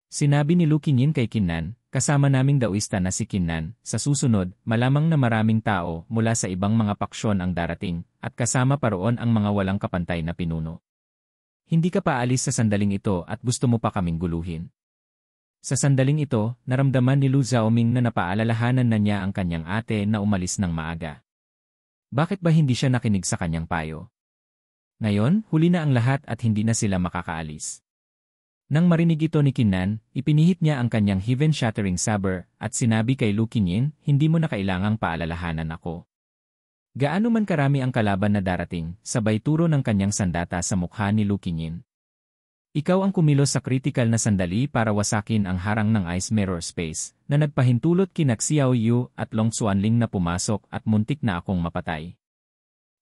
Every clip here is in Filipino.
Sinabi ni Lu Qingyin kay Kinnan, kasama naming Daoista na si Kinnan, sa susunod, malamang na maraming tao mula sa ibang mga paksyon ang darating, at kasama pa roon ang mga walang kapantay na pinuno. Hindi ka pa alis sa sandaling ito at gusto mo pa kaming guluhin. Sa sandaling ito, naramdaman ni Lu Xiaoming na napaalalahanan na niya ang kanyang ate na umalis ng maaga. Bakit ba hindi siya nakinig sa kanyang payo? Ngayon, huli na ang lahat at hindi na sila makakaalis. Nang marinig ito ni Kinnan, ipinihit niya ang kanyang heaven-shattering saber at sinabi kay Lu Qingyin, hindi mo na kailangang paalalahanan ako. Gaano man karami ang kalaban na darating, sabay turo ng kanyang sandata sa mukha ni Lu Qingyin. Ikaw ang kumilos sa kritikal na sandali para wasakin ang harang ng Ice Mirror Space, na nagpahintulot kina Xiao Yu at Long Xuanling na pumasok at muntik na akong mapatay.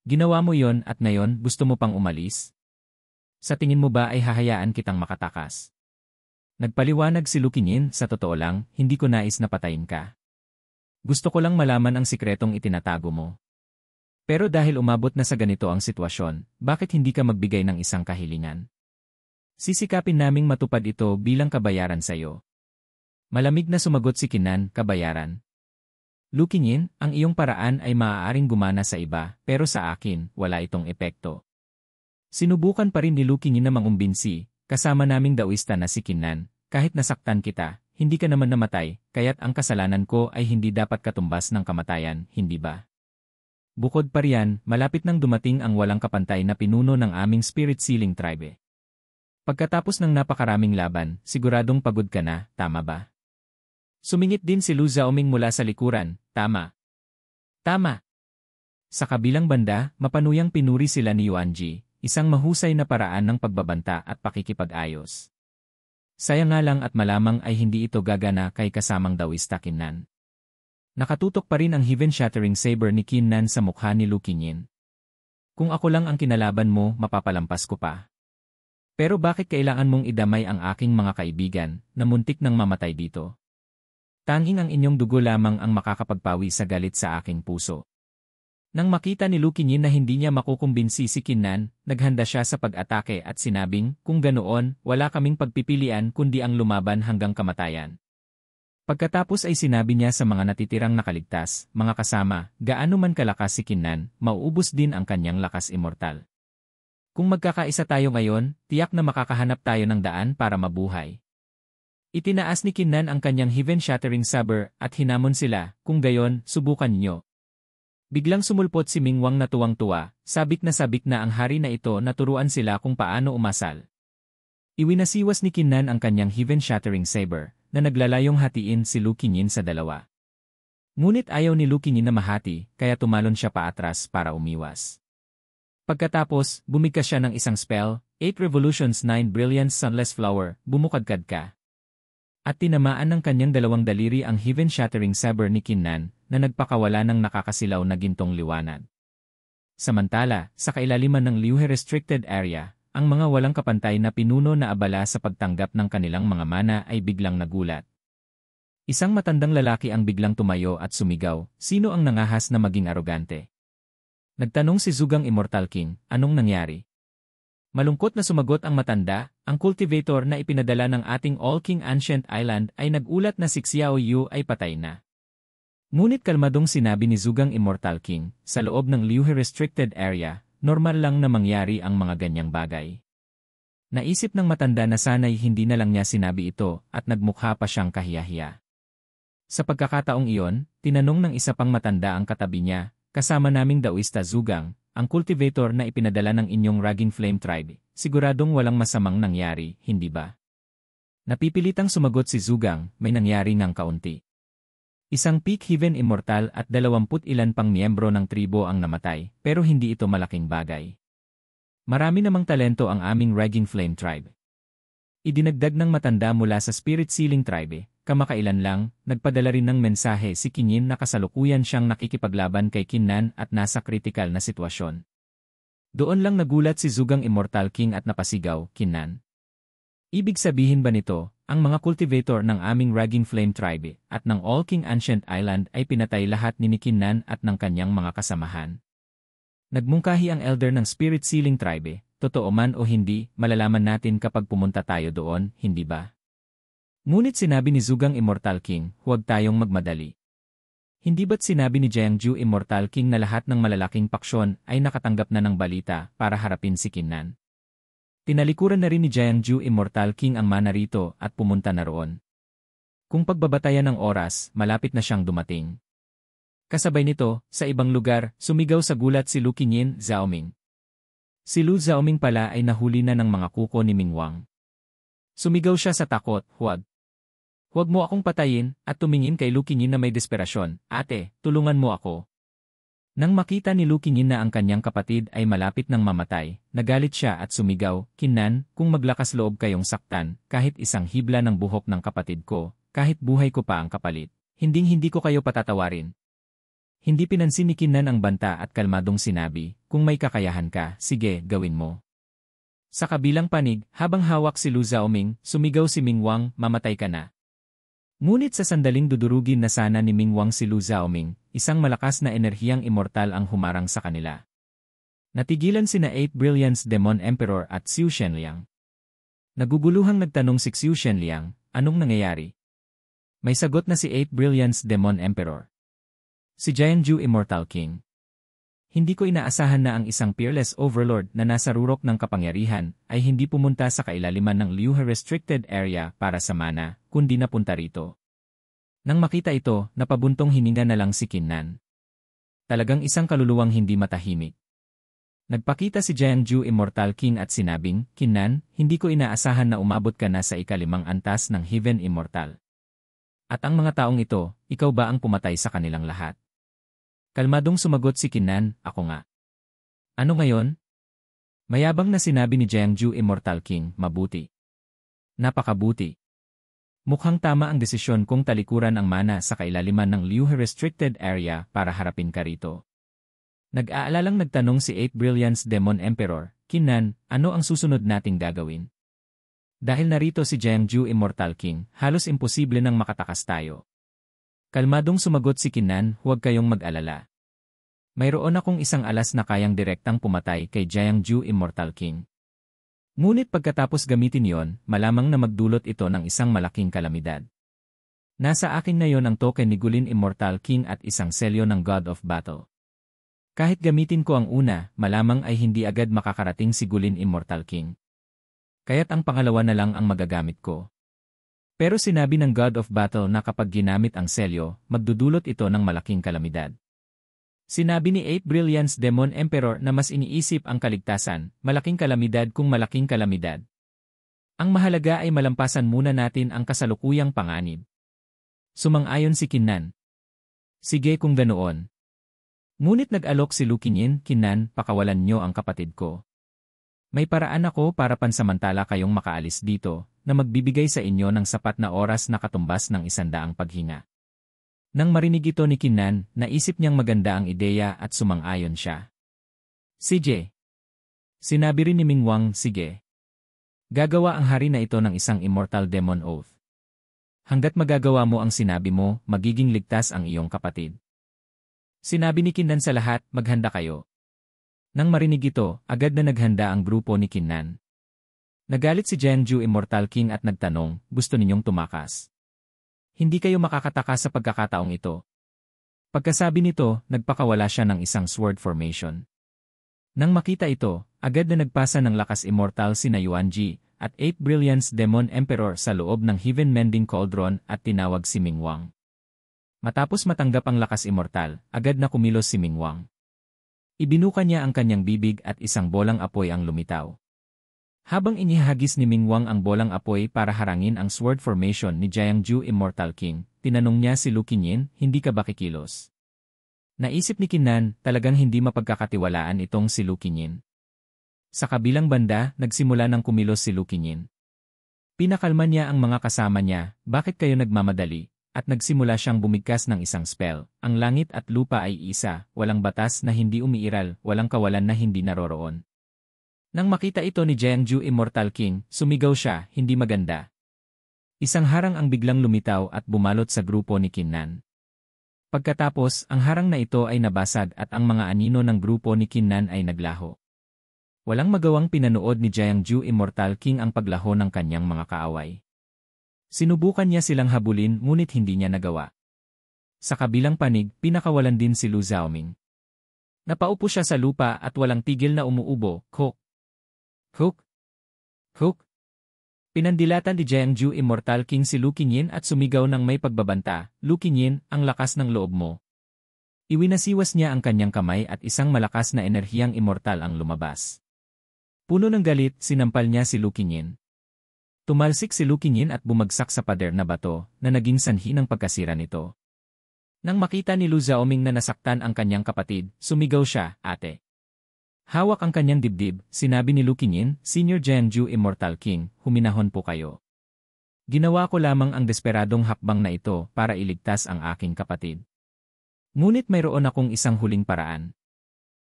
Ginawa mo yon at ngayon gusto mo pang umalis? Sa tingin mo ba ay hahayaan kitang makatakas? Nagpaliwanag si Lu Qingyin, sa totoo lang, hindi ko nais na patayin ka. Gusto ko lang malaman ang sikretong itinatago mo. Pero dahil umabot na sa ganito ang sitwasyon, bakit hindi ka magbigay ng isang kahilingan? Sisikapin naming matupad ito bilang kabayaran sa iyo. Malamig na sumagot si Kinnan, kabayaran. Lu Qingyin, ang iyong paraan ay maaaring gumana sa iba, pero sa akin, wala itong epekto. Sinubukan pa rin ni Lu Qingyin na mangumbinsi, kasama naming Daoista na si Kinnan, kahit nasaktan kita, hindi ka naman namatay, kaya't ang kasalanan ko ay hindi dapat katumbas ng kamatayan, hindi ba? Bukod pa riyan, malapit nang dumating ang walang kapantay na pinuno ng aming Spirit Sealing Tribe. Pagkatapos ng napakaraming laban, siguradong pagod ka na, tama ba? Sumingit din si Lu Xiaoming mula sa likuran, tama. Tama. Sa kabilang banda, mapanuyang pinuri sila ni Yuanji, isang mahusay na paraan ng pagbabanta at pakikipag-ayos. Sayang nga lang at malamang ay hindi ito gagana kay kasamang Daoista Kinnan. Nakatutok pa rin ang heaven-shattering saber ni Kinnan sa mukha ni Lu Qingyin. Kung ako lang ang kinalaban mo, mapapalampas ko pa. Pero bakit kailangan mong idamay ang aking mga kaibigan na muntik nang mamatay dito? Tanging ang inyong dugo lamang ang makakapagpawi sa galit sa aking puso. Nang makita ni Lu Qingyin na hindi niya makukumbinsi si Kinnan, naghanda siya sa pag-atake at sinabing, kung ganoon, wala kaming pagpipilian kundi ang lumaban hanggang kamatayan. Pagkatapos ay sinabi niya sa mga natitirang nakaligtas, mga kasama, gaano man kalakas si Kinnan, mauubos din ang kanyang lakas immortal. Kung magkakaisa tayo ngayon, tiyak na makakahanap tayo ng daan para mabuhay. Itinaas ni Kinnan ang kanyang heaven-shattering saber at hinamon sila, kung gayon, subukan niyo. Biglang sumulpot si Mingwang na tuwang-tuwa, sabik na ang hari na ito na turuan sila kung paano umasal. Iwinasiwas ni Kinnan ang kanyang heaven-shattering saber, na naglalayong hatiin si Lu Qingyin sa dalawa. Ngunit ayaw ni Lu Qingyin na mahati, kaya tumalon siya paatras para umiwas. Pagkatapos, bumigkas siya ng isang spell, 8 Revolutions 9 Brilliant Sunless Flower, bumukadkad ka. At tinamaan ng kanyang dalawang daliri ang heaven-shattering saber ni Kinnan, na nagpakawala ng nakakasilaw na gintong liwanag. Samantala, sa kailaliman ng Liuhe Restricted Area, ang mga walang kapantay na pinuno na abala sa pagtanggap ng kanilang mga mana ay biglang nagulat. Isang matandang lalaki ang biglang tumayo at sumigaw, sino ang nangahas na maging arogante? Nagtanong si Zugang Immortal King, anong nangyari? Malungkot na sumagot ang matanda, ang cultivator na ipinadala ng ating All-King Ancient Island ay nagulat na si Xiao Yu ay patay na. Ngunit kalmadong sinabi ni Zugang Immortal King, sa loob ng Liuhe Restricted Area, normal lang na mangyari ang mga ganyang bagay. Naisip ng matanda na sana'y hindi na lang niya sinabi ito at nagmukha pa siyang kahiyahiya. Sa pagkakataong iyon, tinanong ng isa pang matanda ang katabi niya, kasama naming Daoista Zugang, ang cultivator na ipinadala ng inyong Raging Flame Tribe, siguradong walang masamang nangyari, hindi ba? Napipilitang sumagot si Zugang, may nangyari ng kaunti. Isang peak heaven immortal at 20 ilan pang miyembro ng tribo ang namatay, pero hindi ito malaking bagay. Marami namang talento ang aming Raging Flame Tribe. Idinagdag ng matanda mula sa Spirit Sealing Tribe, kamakailan lang, nagpadala rin ng mensahe si Qingyin na kasalukuyan siyang nakikipaglaban kay Kinnan at nasa kritikal na sitwasyon. Doon lang nagulat si Zugang Immortal King at napasigaw, Kinnan. Ibig sabihin ba nito, ang mga cultivator ng aming Raging Flame Tribe at ng All-King Ancient Island ay pinatay lahat ni Kinnan at ng kanyang mga kasamahan? Nagmungkahi ang elder ng Spirit Sealing Tribe, totoo man o hindi, malalaman natin kapag pumunta tayo doon, hindi ba? Ngunit sinabi ni Zhugang Immortal King, huwag tayong magmadali. Hindi ba't sinabi ni Jiangju Immortal King na lahat ng malalaking paksyon ay nakatanggap na ng balita para harapin si Kinnan? Tinalikuran na rin ni Jiangju Immortal King ang mana rito at pumunta na roon. Kung pagbabatayan ng oras, malapit na siyang dumating. Kasabay nito, sa ibang lugar, sumigaw sa gulat si Lu Qingyin, Xiaoming. Si Lu Xiaoming pala ay nahuli na ng mga kuko ni Mingwang. Sumigaw siya sa takot, huwag. Huwag mo akong patayin, at tumingin kay Lu Qingyin na may desperasyon, ate, tulungan mo ako. Nang makita ni Lu Qingyin na ang kanyang kapatid ay malapit ng mamatay, nagalit siya at sumigaw, Kinnan, kung maglakas loob kayong saktan, kahit isang hibla ng buhok ng kapatid ko, kahit buhay ko pa ang kapalit, hinding-hindi ko kayo patatawarin. Hindi pinansin ni Kinnan ang banta at kalmadong sinabi, kung may kakayahan ka, sige, gawin mo. Sa kabilang panig, habang hawak si Lu Xiaoming, sumigaw si Mingwang, mamatay ka na. Ngunit sa sandaling dudurugin na sana ni Mingwang si Lu Xiaoming, isang malakas na enerhiyang immortal ang humarang sa kanila. Natigilan sina 8 Brilliance Demon Emperor at Xiu Shenliang. Naguguluhang nagtanong si Xiu Shenliang, anong nangyayari? May sagot na si 8 Brilliance Demon Emperor. Si Jiangju Immortal King. Hindi ko inaasahan na ang isang peerless overlord na nasa rurok ng kapangyarihan ay hindi pumunta sa kailaliman ng Liuhe Restricted Area para sa mana, kundi napunta rito. Nang makita ito, napabuntong hininga na lang si Kinnan. Talagang isang kaluluwang hindi matahimik. Nagpakita si Jiangju Immortal King at sinabing, Kinnan, hindi ko inaasahan na umabot ka na sa ika-5 antas ng Heaven Immortal. At ang mga taong ito, ikaw ba ang pumatay sa kanilang lahat? Kalmadong sumagot si Kinnan, ako nga. Ano ngayon? Mayabang na sinabi ni Jiangju Immortal King, mabuti. Napakabuti. Mukhang tama ang desisyon kong talikuran ang mana sa kailaliman ng Liuhe Restricted Area para harapin ka rito. Nag-aalalang nagtanong si 8 Brilliance Demon Emperor, Kinnan, ano ang susunod nating gagawin? Dahil narito si Jiangju Immortal King, halos imposible nang makatakas tayo. Kalmadong sumagot si Kinnan, huwag kayong mag-alala. Mayroon akong isang alas na kayang direktang pumatay kay Jiangju Immortal King. Ngunit pagkatapos gamitin yon, malamang na magdulot ito ng isang malaking kalamidad. Nasa akin na yon ang token ni Gulin Immortal King at isang selyo ng God of Battle. Kahit gamitin ko ang una, malamang ay hindi agad makakarating si Gulin Immortal King. Kaya't ang pangalawa na lang ang magagamit ko. Pero sinabi ng God of Battle na kapag ginamit ang selyo, magdudulot ito ng malaking kalamidad. Sinabi ni 8 Brilliance Demon Emperor na mas iniisip ang kaligtasan, malaking kalamidad kung malaking kalamidad. Ang mahalaga ay malampasan muna natin ang kasalukuyang panganib. Sumang-ayon si Kinnan. Sige kung ganoon. Ngunit nag-alok si Lu Qingyin, Kinnan, pakawalan niyo ang kapatid ko. May paraan ako para pansamantala kayong makaalis dito, na magbibigay sa inyo ng sapat na oras na katumbas ng 100 paghinga. Nang marinig ito ni Kinnan, naisip niyang maganda ang ideya at sumang-ayon siya. Sige. Sinabi rin ni Mingwang, sige. Gagawa ang hari na ito ng isang Immortal Demon Oath. Hanggat magagawa mo ang sinabi mo, magiging ligtas ang iyong kapatid. Sinabi ni Kinnan sa lahat, maghanda kayo. Nang marinig ito, agad na naghanda ang grupo ni Kinnan. Nagalit si Jiangju Immortal King at nagtanong, gusto ninyong tumakas? Hindi kayo makakataka sa pagkakataong ito. Pagkasabi nito, nagpakawala siya ng isang sword formation. Nang makita ito, agad na nagpasa ng lakas immortal sina Yuanji at 8 Brilliance Demon Emperor sa loob ng Heaven Mending Cauldron at tinawag si Mingwang. Matapos matanggap ang lakas immortal, agad na kumilos si Mingwang. Ibinuka niya ang kanyang bibig at isang bolang apoy ang lumitaw. Habang inihagis ni Mingwang ang bolang apoy para harangin ang sword formation ni Jiangju Immortal King, tinanong niya si Lu Qingyin, hindi ka ba kikilos? Naisip ni Kinnan, talagang hindi mapagkakatiwalaan itong si Lu Qingyin. Sa kabilang banda, nagsimula ng kumilos si Lu Qingyin. Pinakalma niya ang mga kasama niya, bakit kayo nagmamadali? At nagsimula siyang bumigkas ng isang spell, ang langit at lupa ay isa, walang batas na hindi umiiral, walang kawalan na hindi naroroon. Nang makita ito ni Jiangju Immortal King, sumigaw siya, hindi maganda. Isang harang ang biglang lumitaw at bumalot sa grupo ni Kinnan. Pagkatapos, ang harang na ito ay nabasag at ang mga anino ng grupo ni Kinnan ay naglaho. Walang magawang pinanood ni Jiangju Immortal King ang paglaho ng kanyang mga kaaway. Sinubukan niya silang habulin ngunit hindi niya nagawa. Sa kabilang panig, pinakawalan din si Lu Xiaoming. Napaupo siya sa lupa at walang tigil na umuubo, hook, hook, hook. Pinandilatan ni Jiangju Immortal King si Lu Qingyin at sumigaw ng may pagbabanta, Lu Qingyin, ang lakas ng loob mo. Iwinasiwas niya ang kanyang kamay at isang malakas na enerhiyang immortal ang lumabas. Puno ng galit, sinampal niya si Lu Qingyin. Tumalsik si Lu Qingyin at bumagsak sa pader na bato na naging sanhi ng pagkasira nito. Nang makita ni Lu Xiaoming na nasaktan ang kanyang kapatid, sumigaw siya, ate. Hawak ang kanyang dibdib, sinabi ni Lu Qingyin, Senior Jiangju Immortal King, huminahon po kayo. Ginawa ko lamang ang desperadong hakbang na ito para iligtas ang aking kapatid. Ngunit mayroon akong isang huling paraan.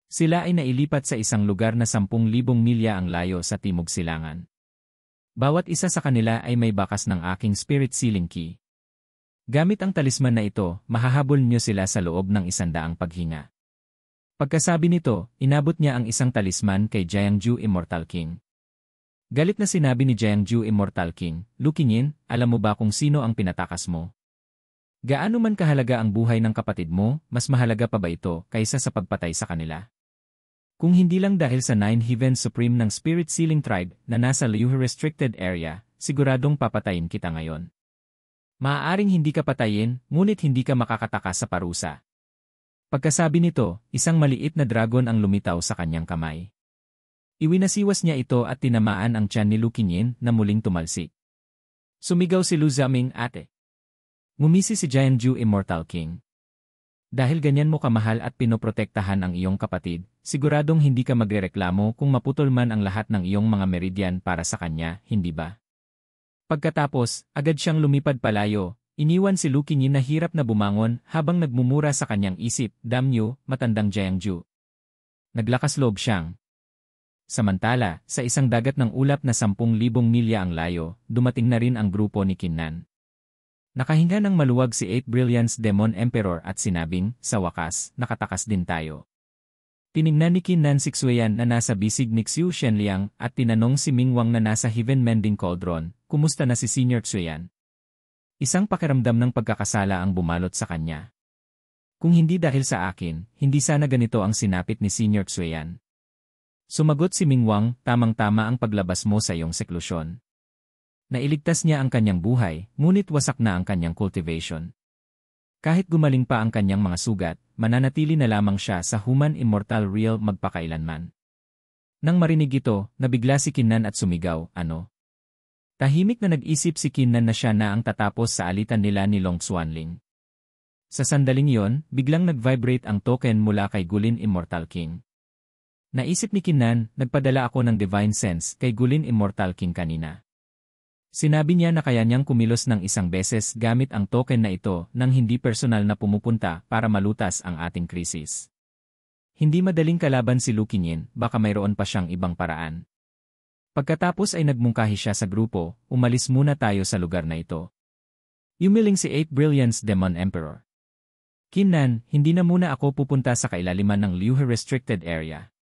Sila ay nailipat sa isang lugar na 10,000 milya ang layo sa timog silangan. Bawat isa sa kanila ay may bakas ng aking spirit sealing key. Gamit ang talisman na ito, mahahabol niyo sila sa loob ng 100 paghinga. Pagkasabi nito, inabot niya ang isang talisman kay Jiangju Immortal King. Galit na sinabi ni Jiangju Immortal King, Lu Qingyin, alam mo ba kung sino ang pinatakas mo? Gaano man kahalaga ang buhay ng kapatid mo, mas mahalaga pa ba ito kaysa sa pagpatay sa kanila? Kung hindi lang dahil sa 9 Heavens Supreme ng Spirit Sealing Tribe na nasa Liu Restricted Area, siguradong papatayin kita ngayon. Maaaring hindi ka patayin, ngunit hindi ka makakataka sa parusa. Pagkasabi nito, isang maliit na dragon ang lumitaw sa kanyang kamay. Iwinasiwas niya ito at tinamaan ang tiyan ni Lu Qingyin na muling tumalsik. Sumigaw si Lu Xiaoming, ate. Ngumisi si Jiangju Immortal King. Dahil ganyan mo kamahal at pinoprotektahan ang iyong kapatid, siguradong hindi ka magrereklamo kung maputol man ang lahat ng iyong mga meridian para sa kanya, hindi ba? Pagkatapos, agad siyang lumipad palayo, iniwan si Lu Qingyin na hirap na bumangon habang nagmumura sa kanyang isip, damn you, matandang Jiangju. Naglakas loob siyang. Samantala, sa isang dagat ng ulap na 10,000 milya ang layo, dumating na rin ang grupo ni Qin Nan. Nakahinga ng maluwag si Eight Brilliance Demon Emperor at sinabing, sa wakas, nakatakas din tayo. Tiningnan ni Qin Nan si Xueyan na nasa bisig ni Xiu Shenliang at tinanong si Ming Wang na nasa Heaven Mending Cauldron, kumusta na si Senior Xueyan? Isang pakiramdam ng pagkakasala ang bumalot sa kanya. Kung hindi dahil sa akin, hindi sana ganito ang sinapit ni Senior Xueyan. Sumagot si Ming Wang, tamang-tama ang paglabas mo sa iyong seklusyon. Nailigtas niya ang kanyang buhay, ngunit wasak na ang kanyang cultivation. Kahit gumaling pa ang kanyang mga sugat, mananatili na lamang siya sa Human Immortal Realm magpakailanman. Nang marinig ito, nabigla si Qin Nan at sumigaw, ano? Tahimik na nag-isip si Qin Nan na siya na ang tatapos sa alitan nila ni Long Xuanling. Sa sandaling yon, biglang nag-vibrate ang token mula kay Gulin Immortal King. Naisip ni Qin Nan, nagpadala ako ng Divine Sense kay Gulin Immortal King kanina. Sinabi niya na kaya niyang kumilos ng isang beses gamit ang token na ito nang hindi personal na pumupunta para malutas ang ating krisis. Hindi madaling kalaban si Lu Qingyin, baka mayroon pa siyang ibang paraan. Pagkatapos ay nagmungkahi siya sa grupo, umalis muna tayo sa lugar na ito. Yumiling si Eight Brilliance Demon Emperor. Qin Nan, hindi na muna ako pupunta sa kailaliman ng Liu Restricted Area.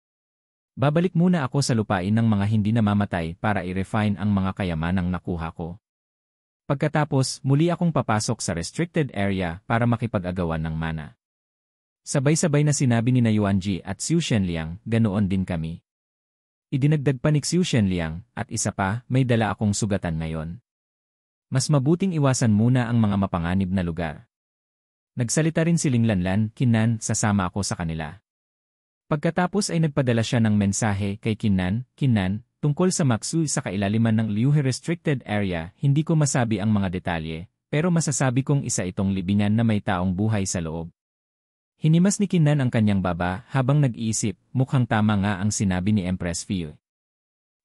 Babalik muna ako sa lupain ng mga hindi namamatay para i-refine ang mga kayamanang nakuha ko. Pagkatapos, muli akong papasok sa restricted area para makipag-agawan ng mana. Sabay-sabay na sinabi ni Yuanji at Xiu Shenliang, ganoon din kami. Idinagdag pa ni Xiu Shenliang, at isa pa, may dala akong sugatan ngayon. Mas mabuting iwasan muna ang mga mapanganib na lugar. Nagsalita rin si Ling Lanlan, Qin Nan, sasama ako sa kanila. Pagkatapos ay nagpadala siya ng mensahe kay Qin Nan, tungkol sa Maxu sa kailaliman ng Liu Restricted Area, hindi ko masabi ang mga detalye, pero masasabi kong isa itong libingan na may taong buhay sa loob. Hinimas ni Qin Nan ang kanyang baba habang nag-iisip, mukhang tama nga ang sinabi ni Empress Fiu.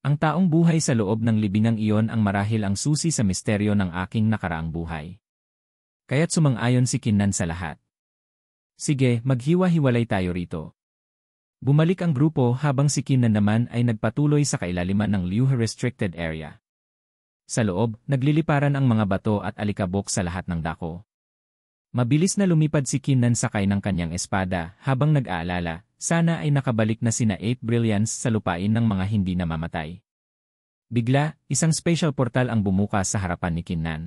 Ang taong buhay sa loob ng libingang iyon ang marahil ang susi sa misteryo ng aking nakaraang buhay. Kaya't sumang-ayon si Qin Nan sa lahat. Sige, maghiwa-hiwalay tayo rito. Bumalik ang grupo habang si Qin Nan naman ay nagpatuloy sa kailaliman ng Liu Restricted Area. Sa loob, nagliliparan ang mga bato at alikabok sa lahat ng dako. Mabilis na lumipad si Qin Nan sakay ng kanyang espada habang nag-aalala, sana ay nakabalik na sina Eight Brilliance sa lupain ng mga hindi namamatay. Bigla, isang special portal ang bumukas sa harapan ni Qin Nan.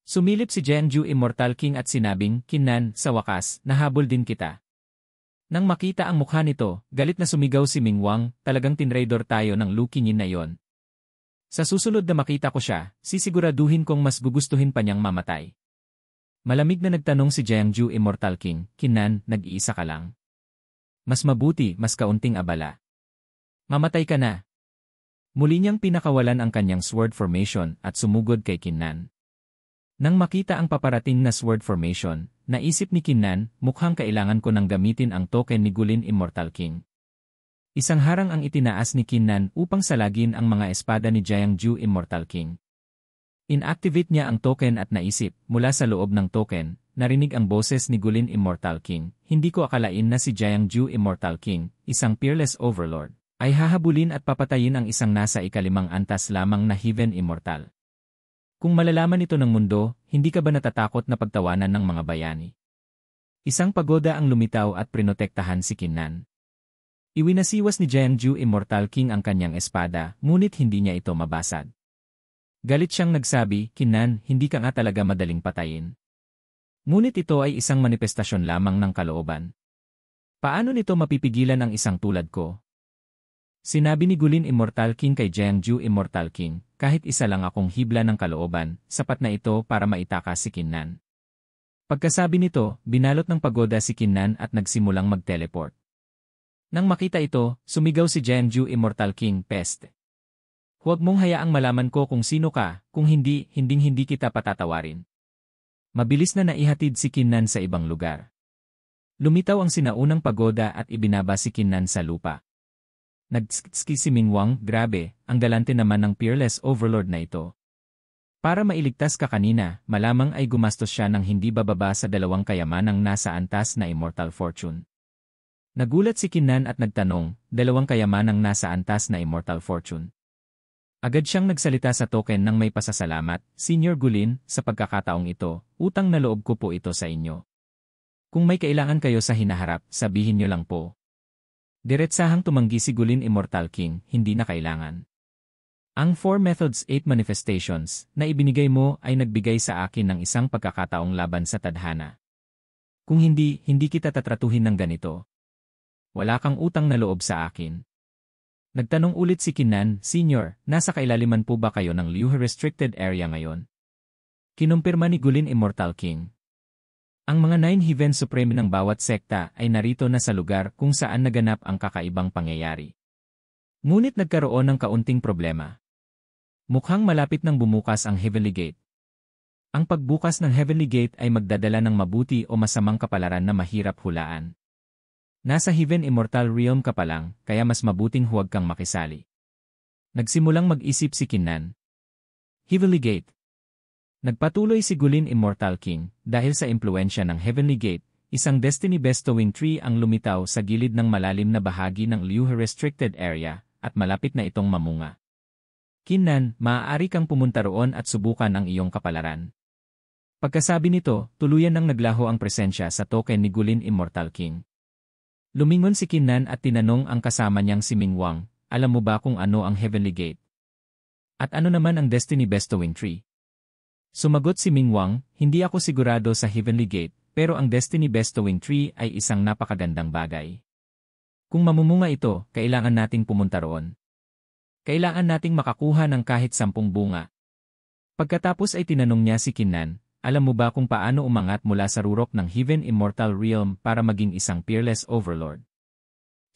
Sumilip si Jiangju Immortal King at sinabing, Kinnan, sa wakas, nahabol din kita. Nang makita ang mukha nito, galit na sumigaw si Mingwang, talagang tinraidor tayo ng Lu Qingyin na yon. Sa susunod na makita ko siya, sisiguraduhin kong mas gugustuhin pa niyang mamatay. Malamig na nagtanong si Jiangju Immortal King, Kinnan, nag-iisa ka lang. Mas mabuti, mas kaunting abala. Mamatay ka na. Muli niyang pinakawalan ang kanyang sword formation at sumugod kay Kinnan. Nang makita ang paparating na sword formation, naisip ni Kinnan, mukhang kailangan ko nang gamitin ang token ni Gulin Immortal King. Isang harang ang itinaas ni Kinnan upang salagin ang mga espada ni Jiangju Immortal King. Inactivate niya ang token at naisip, mula sa loob ng token, narinig ang boses ni Gulin Immortal King. Hindi ko akalain na si Jiangju Immortal King, isang peerless overlord, ay hahabulin at papatayin ang isang nasa ikalimang antas lamang na Heaven Immortal. Kung malalaman ito ng mundo, hindi ka ba natatakot na pagtawanan ng mga bayani? Isang pagoda ang lumitaw at prinotektahan si Kinnan. Iwinasiwas ni Jiangju Immortal King ang kanyang espada, ngunit hindi niya ito mabasag. Galit siyang nagsabi, Kinnan, hindi ka nga talaga madaling patayin. Ngunit ito ay isang manifestasyon lamang ng kalooban. Paano nito mapipigilan ang isang tulad ko? Sinabi ni Gulin Immortal King kay Jiangju Immortal King, kahit isa lang akong hibla ng kalooban, sapat na ito para maitakas si Kinnan. Pagkasabi nito, binalot ng pagoda si Kinnan at nagsimulang mag-teleport. Nang makita ito, sumigaw si Jiangju Immortal King, Peste. Huwag mong hayaang malaman ko kung sino ka, kung hindi, hinding-hindi kita patatawarin. Mabilis na naihatid si Kinnan sa ibang lugar. Lumitaw ang sinaunang pagoda at ibinaba si Kinnan sa lupa. Nagtski si Mingwang, grabe, ang galante naman ng peerless overlord na ito. Para mailigtas ka kanina, malamang ay gumastos siya ng hindi bababa sa 2 kayamanang nasa antas na immortal fortune. Nagulat si Kinnan at nagtanong, 2 kayamanang nasa antas na immortal fortune. Agad siyang nagsalita sa token ng may pasasalamat, Senior Gulin, sa pagkakataong ito, utang na loob ko po ito sa inyo. Kung may kailangan kayo sa hinaharap, sabihin niyo lang po. Diretsahang tumanggi si Gulin Immortal King, hindi na kailangan. Ang 4 Methods 8 Manifestations na ibinigay mo ay nagbigay sa akin ng isang pagkakataong laban sa tadhana. Kung hindi, hindi kita tatratuhin ng ganito. Wala kang utang na loob sa akin. Nagtanong ulit si Kinnan, Senior, nasa kailaliman po ba kayo ng Liu Restricted Area ngayon? Kinumpirma ni Gulin Immortal King. Ang mga 9 Heaven Supreme ng bawat sekta ay narito na sa lugar kung saan naganap ang kakaibang pangyayari. Ngunit nagkaroon ng kaunting problema. Mukhang malapit nang bumukas ang Heavenly Gate. Ang pagbukas ng Heavenly Gate ay magdadala ng mabuti o masamang kapalaran na mahirap hulaan. Nasa Heaven Immortal Realm ka pa lang, kaya mas mabuting huwag kang makisali. Nagsimulang mag-isip si Kinnan. Heavenly Gate. Nagpatuloy si Gulin Immortal King, dahil sa impluensya ng Heavenly Gate, isang Destiny Bestowing Tree ang lumitaw sa gilid ng malalim na bahagi ng Liu Restricted Area, at malapit na itong mamunga. Kinnan, maaari kang pumunta roon at subukan ang iyong kapalaran. Pagkasabi nito, tuluyan nang naglaho ang presensya sa token ni Gulin Immortal King. Lumingon si Kinnan at tinanong ang kasama niyang si Mingwang, alam mo ba kung ano ang Heavenly Gate? At ano naman ang Destiny Bestowing Tree? Sumagot si Mingwang, hindi ako sigurado sa Heavenly Gate, pero ang Destiny Bestowing Tree ay isang napakagandang bagay. Kung mamumunga ito, kailangan nating pumunta roon. Kailangan nating makakuha ng kahit 10 bunga. Pagkatapos ay tinanong niya si Kinnan, alam mo ba kung paano umangat mula sa rurok ng Heaven Immortal Realm para maging isang peerless overlord?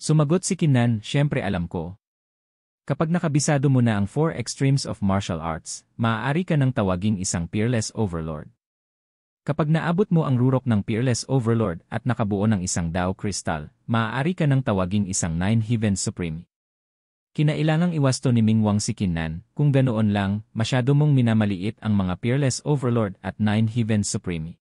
Sumagot si Kinnan, syempre alam ko. Kapag nakabisado mo na ang 4 extremes of martial arts, maaari ka nang tawaging isang peerless overlord. Kapag naabot mo ang rurok ng peerless overlord at nakabuo ng isang Dao Crystal, maaari ka nang tawaging isang 9 Heaven Supreme. Kinailangang iwasto ni Mingwang si Kinnan, kung ganoon lang, masyado mong minamaliit ang mga peerless overlord at 9 Heaven Supreme.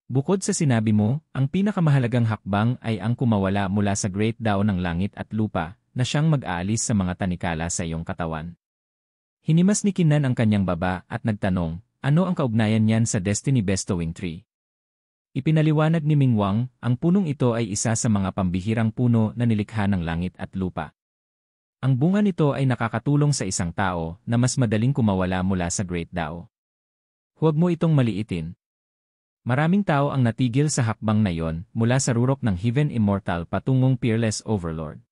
Bukod sa sinabi mo, ang pinakamahalagang hakbang ay ang kumawala mula sa Great Dao ng langit at lupa, na siyang mag-aalis sa mga tanikala sa iyong katawan. Hinimas ni Kinnan ang kanyang baba at nagtanong, ano ang kaugnayan niyan sa Destiny Bestowing Tree? Ipinaliwanag ni Mingwang, ang punong ito ay isa sa mga pambihirang puno na nilikha ng langit at lupa. Ang bunga nito ay nakakatulong sa isang tao na mas madaling kumawala mula sa Great Dao. Huwag mo itong maliitin. Maraming tao ang natigil sa hakbang na yon mula sa rurok ng Heaven Immortal patungong Peerless Overlord.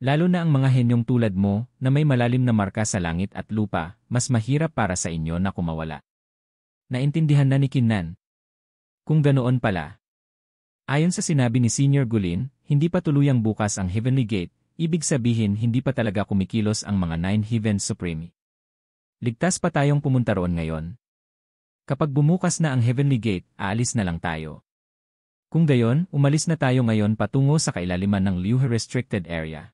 Lalo na ang mga henyong tulad mo na may malalim na marka sa langit at lupa, mas mahirap para sa inyo na kumawala. Naintindihan na ni Kinnan. Kung ganoon pala. Ayon sa sinabi ni Senior Gulin, hindi pa tuluyang bukas ang Heavenly Gate, ibig sabihin hindi pa talaga kumikilos ang mga Nine Heavens Supreme. Ligtas pa tayong pumunta roon ngayon. Kapag bumukas na ang Heavenly Gate, aalis na lang tayo. Kung gayon, umalis na tayo ngayon patungo sa kailaliman ng Liu Restricted Area.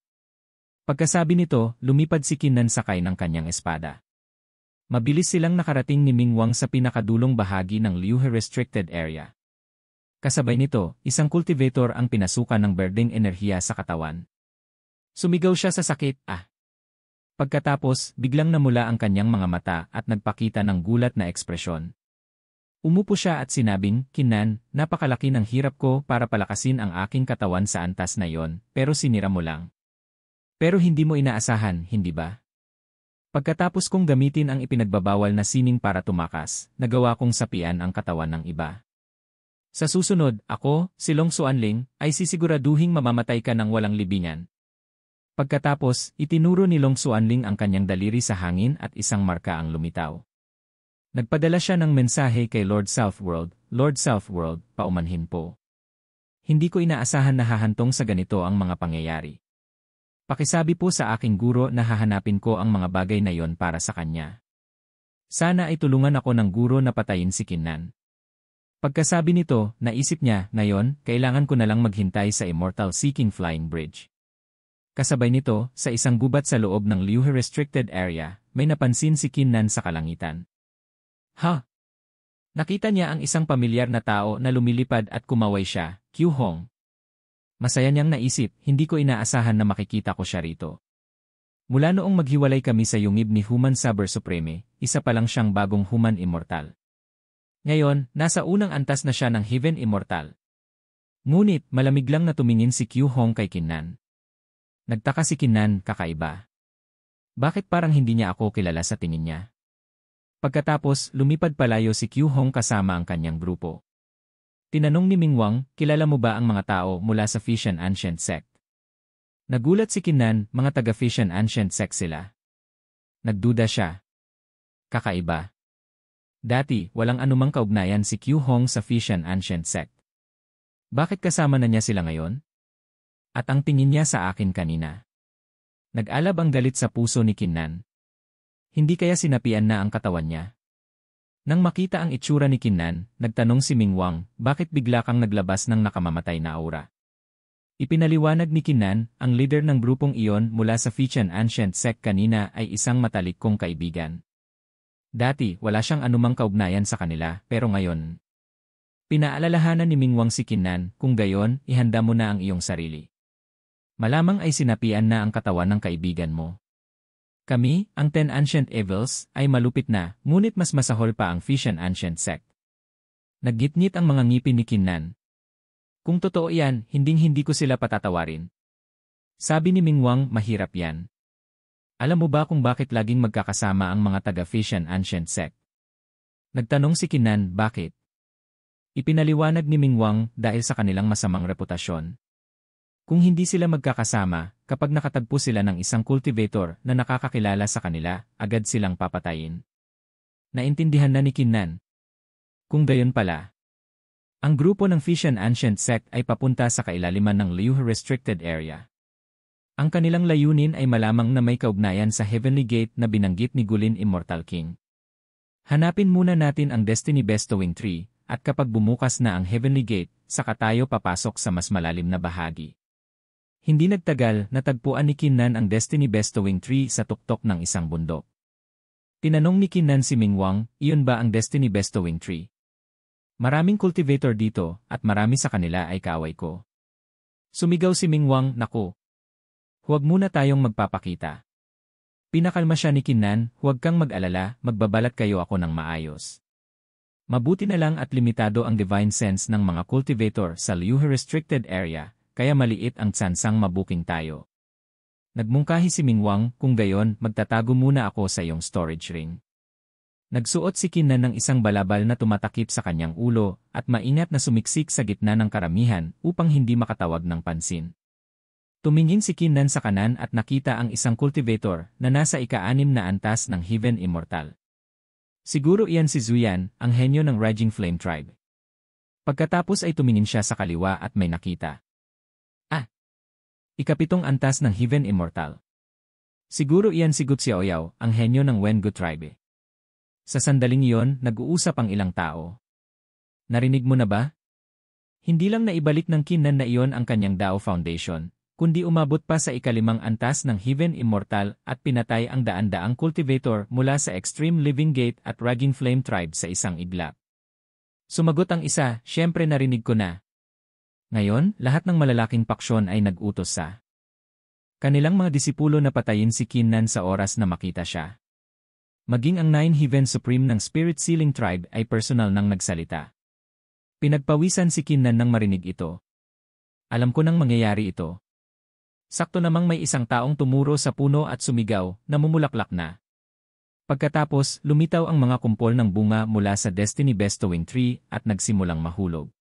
Pagkasabi nito, lumipad si Kinnan sakay ng kanyang espada. Mabilis silang nakarating ni Mingwang sa pinakadulong bahagi ng Liu Restricted Area. Kasabay nito, isang cultivator ang pinasukan ng berdeng enerhiya sa katawan. Sumigaw siya sa sakit, Pagkatapos, biglang namula ang kanyang mga mata at nagpakita ng gulat na ekspresyon. Umupo siya at sinabing, Kinnan, napakalaki ng hirap ko para palakasin ang aking katawan sa antas na yon, pero sinira mo lang. Pero hindi mo inaasahan, hindi ba? Pagkatapos kong gamitin ang ipinagbabawal na sining para tumakas, nagawa kong sapian ang katawan ng iba. Sa susunod, ako, si Long Xuanling, ay sisiguraduhing mamamatay ka ng walang libingan. Pagkatapos, itinuro ni Long Xuanling ang kanyang daliri sa hangin at isang marka ang lumitaw. Nagpadala siya ng mensahe kay Lord Southworld, Lord Southworld, paumanhin po. Hindi ko inaasahan na hahantong sa ganito ang mga pangyayari. Pakisabi po sa aking guro na hahanapin ko ang mga bagay na yon para sa kanya. Sana ay tulungan ako ng guro na patayin si Kinnan. Pagkasabi nito, naisip niya, ngayon, kailangan ko na lang maghintay sa Immortal Seeking Flying Bridge. Kasabay nito, sa isang gubat sa loob ng Liu Restricted Area, may napansin si Kinnan sa kalangitan. Nakita niya ang isang pamilyar na tao na lumilipad at kumaway siya, Qiu Hong. Masaya niyang naisip, hindi ko inaasahan na makikita ko siya rito. Mula noong maghiwalay kami sa yungib ni Human Saber Supreme, isa pa lang siyang bagong Human Immortal. Ngayon, nasa unang antas na siya ng Heaven Immortal. Ngunit, malamig lang na tumingin si Qiu Hong kay Kinnan. Nagtaka si Kinnan, kakaiba. Bakit parang hindi niya ako kilala sa tingin niya? Pagkatapos, lumipad palayo si Qiu Hong kasama ang kanyang grupo. Tinanong ni Mingwang, kilala mo ba ang mga tao mula sa Fishan Ancient Sect? Nagulat si Kinnan, mga taga Fishan Ancient Sect sila. Nagduda siya. Kakaiba. Dati, walang anumang kaugnayan si Qiu Hong sa Fishan Ancient Sect. Bakit kasama na niya sila ngayon? At ang tingin niya sa akin kanina. Nag-alab ang galit sa puso ni Kinnan. Hindi kaya sinapian na ang katawan niya? Nang makita ang itsura ni Kinnan, nagtanong si Mingwang, bakit bigla kang naglabas ng nakamamatay na aura? Ipinaliwanag ni Kinnan, ang leader ng grupong iyon mula sa Fishan Ancient Sect kanina ay isang matalik kong kaibigan. Dati, wala siyang anumang kaugnayan sa kanila, pero ngayon. Pinaalalahanan ni Mingwang si Kinnan, kung gayon, ihanda mo na ang iyong sarili. Malamang ay sinapian na ang katawan ng kaibigan mo. Kami, ang 10 Ancient Evils, ay malupit na, ngunit mas masahol pa ang Fishan Ancient Sect. Naggitngit ang mga ngipin ni Kinnan. Kung totoo yan, hinding-hindi ko sila patatawarin. Sabi ni Mingwang, mahirap yan. Alam mo ba kung bakit laging magkakasama ang mga taga Fishan Ancient Sect? Nagtanong si Kinnan, bakit? Ipinaliwanag ni Mingwang, dahil sa kanilang masamang reputasyon. Kung hindi sila magkakasama, kapag nakatagpo sila ng isang cultivator na nakakakilala sa kanila, agad silang papatayin. Naintindihan na ni Kinnan. Kung gayon pala. Ang grupo ng Fishan Ancient Sect ay papunta sa kailaliman ng Liu Restricted Area. Ang kanilang layunin ay malamang na may kaugnayan sa Heavenly Gate na binanggit ni Gulin Immortal King. Hanapin muna natin ang Destiny Bestowing Tree, at kapag bumukas na ang Heavenly Gate, saka tayo papasok sa mas malalim na bahagi. Hindi nagtagal, natagpuan ni Kinnan ang Destiny Bestowing Tree sa tuktok ng isang bundok. Tinanong ni Kinnan si Mingwang, iyon ba ang Destiny Bestowing Tree? Maraming cultivator dito, at marami sa kanila ay kaaway ko. Sumigaw si Mingwang, naku. Huwag muna tayong magpapakita. Pinakalma siya ni Kinnan, huwag kang mag-alala, magbabalat kayo ako ng maayos. Mabuti na lang at limitado ang divine sense ng mga cultivator sa Liu Restricted Area, kaya maliit ang tsansang mabuking tayo. Nagmungkahi si Mingwang, kung gayon, magtatago muna ako sa iyong storage ring. Nagsuot si Kinnan ng isang balabal na tumatakip sa kanyang ulo at maingat na sumiksik sa gitna ng karamihan upang hindi makatawag ng pansin. Tumingin si Kinnan sa kanan at nakita ang isang cultivator na nasa ika-6 na antas ng Heaven Immortal. Siguro iyan si Zuyan, ang henyo ng Raging Flame Tribe. Pagkatapos ay tumingin siya sa kaliwa at may nakita. Ika-7 antas ng Heaven Immortal. Siguro iyan si Gu Xiaoyao, ang henyo ng Wengu Tribe. Sa sandaling iyon, nag-uusap ang ilang tao. Narinig mo na ba? Hindi lang naibalik ng Kinnan na iyon ang kanyang Dao Foundation, kundi umabot pa sa ika-5 antas ng Heaven Immortal at pinatay ang daan-daang cultivator mula sa Extreme Living Gate at Raging Flame Tribe sa isang iglap. Sumagot ang isa, "Siyempre narinig ko na." Ngayon, lahat ng malalaking paksyon ay nag-utos sa kanilang mga disipulo na patayin si Kinnan sa oras na makita siya. Maging ang 9 Heaven Supreme ng Spirit Sealing Tribe ay personal nang nagsalita. Pinagpawisan si Kinnan nang marinig ito. Alam ko nang mangyayari ito. Sakto namang may isang taong tumuro sa puno at sumigaw, namumulaklak na. Pagkatapos, lumitaw ang mga kumpol ng bunga mula sa Destiny Bestowing Tree at nagsimulang mahulog.